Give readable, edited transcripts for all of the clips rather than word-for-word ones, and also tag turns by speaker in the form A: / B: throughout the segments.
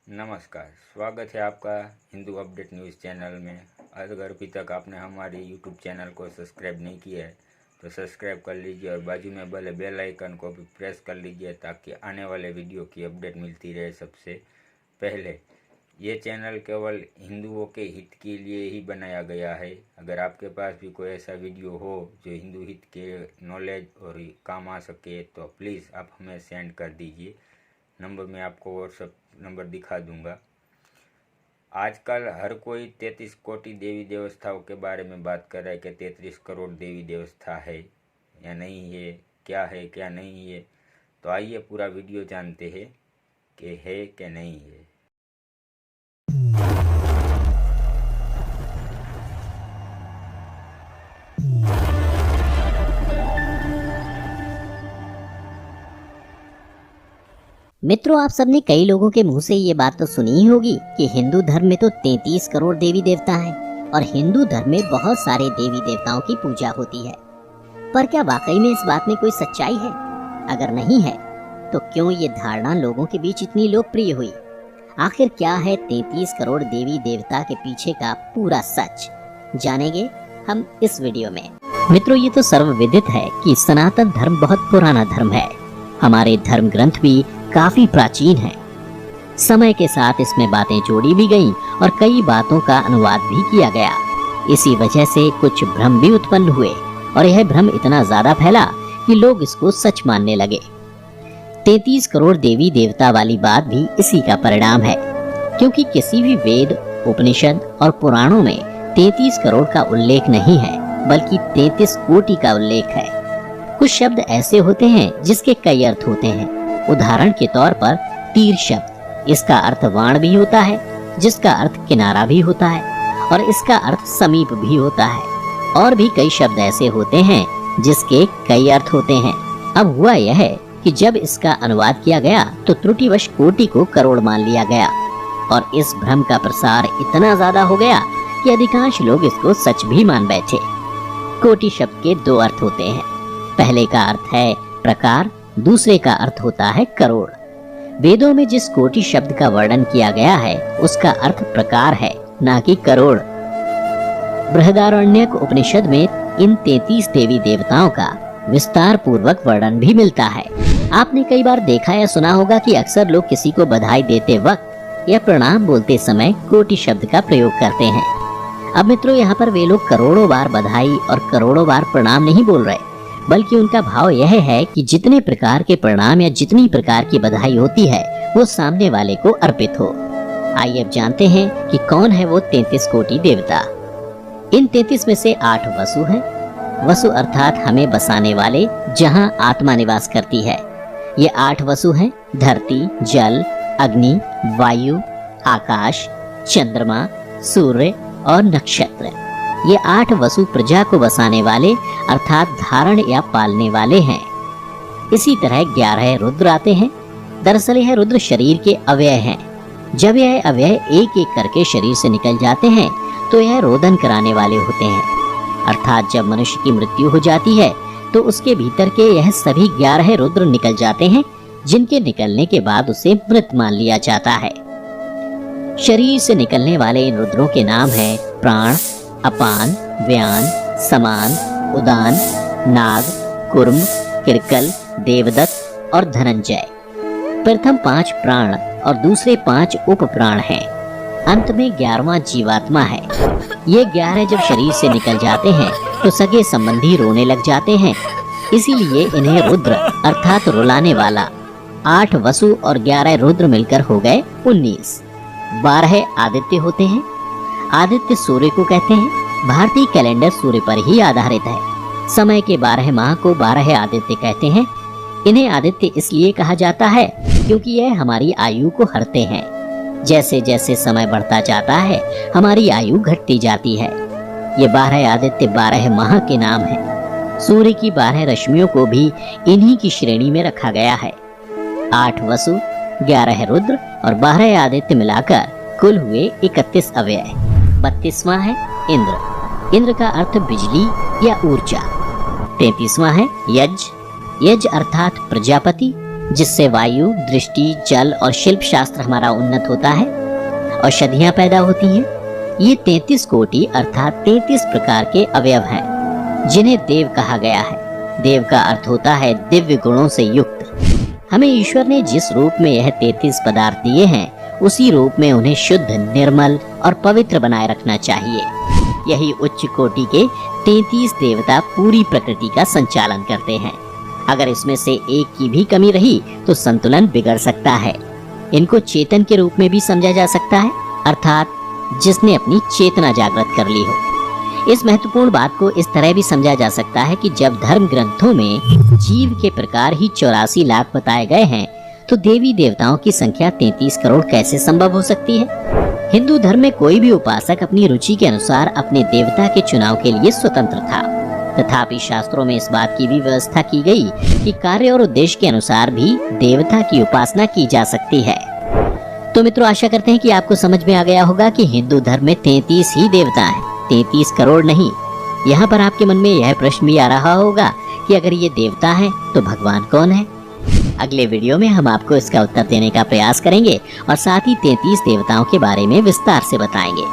A: नमस्कार, स्वागत है आपका हिंदू अपडेट न्यूज़ चैनल में। अगर अभी तक आपने हमारे यूट्यूब चैनल को सब्सक्राइब नहीं किया है तो सब्सक्राइब कर लीजिए और बाजू में वाले बेल आइकन को भी प्रेस कर लीजिए ताकि आने वाले वीडियो की अपडेट मिलती रहे सबसे पहले। ये चैनल केवल हिंदुओं के हित के लिए ही बनाया गया है। अगर आपके पास भी कोई ऐसा वीडियो हो जो हिंदू हित के नॉलेज और काम आ सके तो प्लीज़ आप हमें सेंड कर दीजिए। नंबर मैं आपको व्हाट्सएप नंबर दिखा दूंगा। आजकल हर कोई 33 कोटि देवी देवताओं के बारे में बात कर रहा है कि 33 करोड़ देवी देवता है या नहीं है, क्या नहीं है। तो आइए पूरा वीडियो जानते हैं कि है कि नहीं है।
B: मित्रों, आप सबने कई लोगों के मुंह से ये बात तो सुनी ही होगी कि हिंदू धर्म में तो 33 करोड़ देवी देवता हैं और हिंदू धर्म में बहुत सारे देवी देवताओं की पूजा होती है। पर क्या वाकई में इस बात में कोई सच्चाई है? अगर नहीं है तो क्यों ये धारणा लोगों के बीच इतनी लोकप्रिय हुई? आखिर क्या है 33 करोड़ देवी देवता के पीछे का पूरा सच? जानेंगे हम इस वीडियो में। मित्रों, ये तो सर्वविदित है कि सनातन धर्म बहुत पुराना धर्म है। हमारे धर्म ग्रंथ भी काफी प्राचीन है। समय के साथ इसमें बातें जोड़ी भी गईं और कई बातों का अनुवाद भी किया गया। इसी वजह से कुछ भ्रम भी उत्पन्न हुए और यह भ्रम इतना ज्यादा फैला कि लोग इसको सच मानने लगे। 33 करोड़ देवी देवता वाली बात भी इसी का परिणाम है, क्योंकि किसी भी वेद, उपनिषद और पुराणों में 33 करोड़ का उल्लेख नहीं है, बल्कि 33 कोटि का उल्लेख है। कुछ शब्द ऐसे होते हैं जिसके कई अर्थ होते हैं। उदाहरण के तौर पर तीर शब्द, इसका अर्थ वाण भी होता है, जिसका अर्थ किनारा भी होता है और इसका अर्थ समीप भी होता है। और भी कई शब्द ऐसे होते हैं जिसके कई अर्थ होते हैं। अब हुआ यह है कि जब इसका अनुवाद किया गया तो त्रुटिवश कोटि को करोड़ मान लिया गया और इस भ्रम का प्रसार इतना ज्यादा हो गया कि अधिकांश लोग इसको सच भी मान बैठे। कोटि शब्द के दो अर्थ होते हैं। पहले का अर्थ है प्रकार, दूसरे का अर्थ होता है करोड़। वेदों में जिस कोटि शब्द का वर्णन किया गया है उसका अर्थ प्रकार है, ना कि करोड़। बृहदारण्यक उपनिषद में इन 33 देवी देवताओं का विस्तार पूर्वक वर्णन भी मिलता है। आपने कई बार देखा या सुना होगा कि अक्सर लोग किसी को बधाई देते वक्त या प्रणाम बोलते समय कोटि शब्द का प्रयोग करते हैं। अब मित्रों, यहाँ पर वे लोग करोड़ों बार बधाई और करोड़ों बार प्रणाम नहीं बोल रहे, बल्कि उनका भाव यह है कि जितने प्रकार के प्रणाम या जितनी प्रकार की बधाई होती है वो सामने वाले को अर्पित हो। आइए अब जानते हैं कि कौन है वो 33 कोटि देवता। इन 33 में से 8 वसु हैं। वसु अर्थात हमें बसाने वाले, जहां आत्मा निवास करती है। ये 8 वसु हैं: धरती, जल, अग्नि, वायु, आकाश, चंद्रमा, सूर्य और नक्षत्र। ये 8 वसु प्रजा को बसाने वाले अर्थात धारण या पालने वाले हैं। इसी तरह 11 रुद्र आते हैं। दरअसल यह रुद्र शरीर के अवयव हैं। जब यह अवयव एक एक करके शरीर से निकल जाते हैं तो यह रोदन कराने वाले होते हैं। अर्थात जब मनुष्य की मृत्यु हो जाती है तो उसके भीतर के यह सभी 11 रुद्र निकल जाते हैं, जिनके निकलने के बाद उसे मृत मान लिया जाता है। शरीर से निकलने वाले इन रुद्रों के नाम है प्राण, अपान, व्यान, समान, उदान, नाग, कुर्म, किरकल, देवदत्त और धनंजय। प्रथम 5 प्राण और दूसरे 5 उप प्राण हैं। अंत में 11वां जीवात्मा है। ये 11 जब शरीर से निकल जाते हैं तो सगे संबंधी रोने लग जाते हैं, इसीलिए इन्हें रुद्र अर्थात रुलाने वाला। 8 वसु और 11 रुद्र मिलकर हो गए 19। 12 आदित्य होते हैं। आदित्य सूर्य को कहते हैं। भारतीय कैलेंडर सूर्य पर ही आधारित है। समय के 12 माह को 12 आदित्य कहते हैं। इन्हें आदित्य इसलिए कहा जाता है क्योंकि यह हमारी आयु को हरते हैं। जैसे जैसे समय बढ़ता जाता है हमारी आयु घटती जाती है। ये 12 आदित्य 12 माह के नाम हैं। सूर्य की 12 रश्मियों को भी इन्हीं की श्रेणी में रखा गया है। 8 वसु, 11 रुद्र और 12 आदित्य मिलाकर कुल हुए 31 अवयव। 32वां है इंद्र। इंद्र का अर्थ बिजली या ऊर्जा। 33वां है यज। यज अर्थात प्रजापति। जिससे वायु, दृष्टि, जल और शिल्प शास्त्र हमारा उन्नत होता है। औषधियां पैदा होती हैं। ये 33 कोटि अर्थात 33 प्रकार के अवयव हैं, जिन्हें देव कहा गया है। देव का अर्थ होता है दिव्य गुणों से युक्त। हमें ईश्वर ने जिस रूप में यह 33 पदार्थ दिए हैं, उसी रूप में उन्हें शुद्ध, निर्मल और पवित्र बनाए रखना चाहिए। यही उच्च कोटि के 33 देवता पूरी प्रकृति का संचालन करते हैं। अगर इसमें से एक की भी कमी रही तो संतुलन बिगड़ सकता है। इनको चेतन के रूप में भी समझा जा सकता है, अर्थात जिसने अपनी चेतना जागृत कर ली हो। इस महत्वपूर्ण बात को इस तरह भी समझा जा सकता है कि जब धर्म ग्रंथों में जीव के प्रकार ही 84 लाख बताए गए हैं, तो देवी देवताओं की संख्या 33 करोड़ कैसे संभव हो सकती है? हिंदू धर्म में कोई भी उपासक अपनी रुचि के अनुसार अपने देवता के चुनाव के लिए स्वतंत्र था। तथापि शास्त्रों में इस बात की भी व्यवस्था की गई कि कार्य और उद्देश्य के अनुसार भी देवता की उपासना की जा सकती है। तो मित्रों, आशा करते हैं कि आपको समझ में आ गया होगा कि हिंदू धर्म में 33 ही देवता हैं, 33 करोड़ नहीं। यहाँ पर आपके मन में यह प्रश्न भी आ रहा होगा कि अगर ये देवता हैं तो भगवान कौन है? अगले वीडियो में हम आपको इसका उत्तर देने का प्रयास करेंगे और साथ ही 33 देवताओं के बारे में विस्तार से बताएंगे।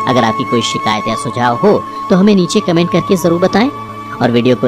B: अगर आपकी कोई शिकायत या सुझाव हो तो हमें नीचे कमेंट करके जरूर बताएं और वीडियो को